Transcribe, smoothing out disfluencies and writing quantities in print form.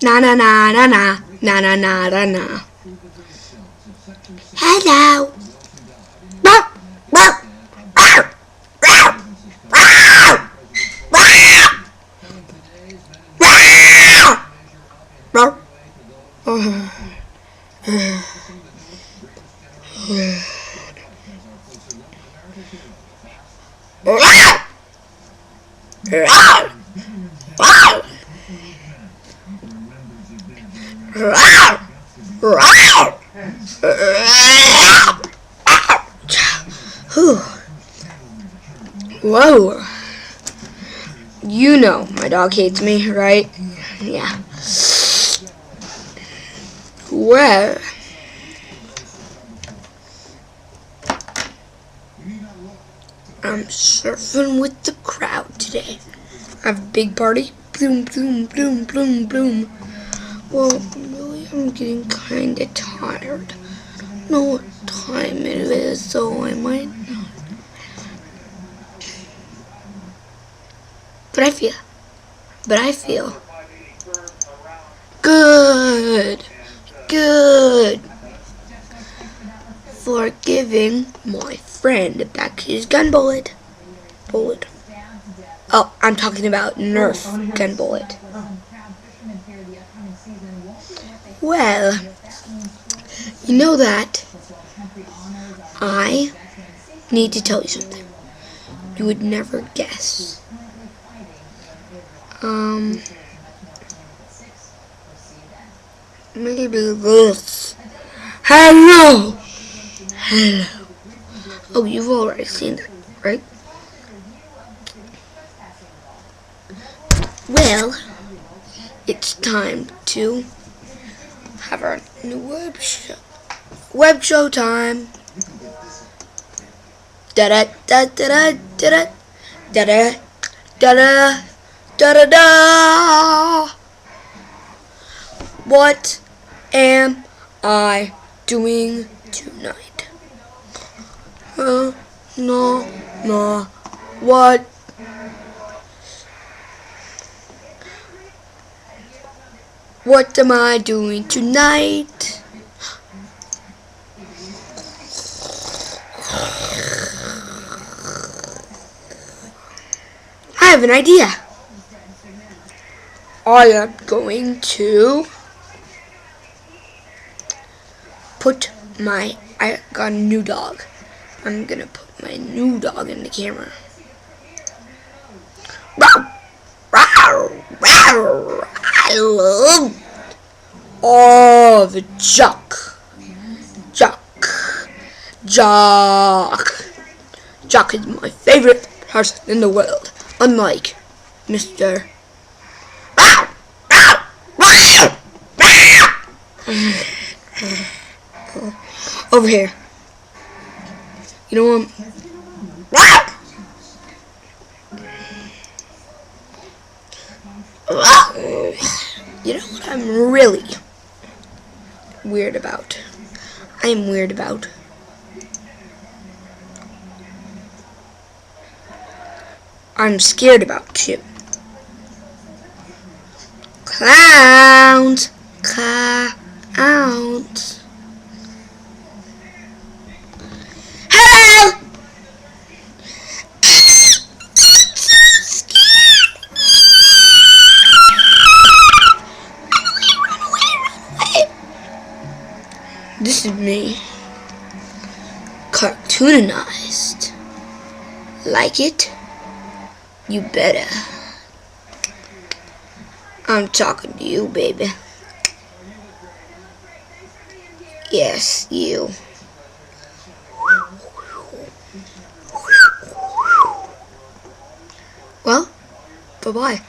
Na na na na na na na na na na. Hello. Bow, bow, bow, bow, bow, bow, bow. Whoa. You know my dog hates me, right? Yeah. Well, I'm surfing with the crowd today. I have a big party. Bloom, bloom, bloom, bloom, bloom. Well, really, I'm getting kinda tired. I don't know what time it is, so I might not. But I feel good for giving my friend back his gun bullet. Oh, I'm talking about Nerf gun bullet. Well, you know that I need to tell you something. You would never guess. Maybe this. Hello. Oh, you've already seen that, right? Well, it's time to have our new web show time. Da da da da da da da da da da da. What am I doing tonight? No. What? What am I doing tonight? I have an idea. I am going to I got a new dog. I'm gonna put my new dog in the camera. I love all the Jock. Jock is my favorite person in the world. Unlike Mr. Over here. You know what? You know what I'm really weird about? I'm weird about I'm scared about too. Clowns. Hello. This is me, cartoonized. Like it? You better. I'm talking to you, baby. Yes, you. Well, bye-bye.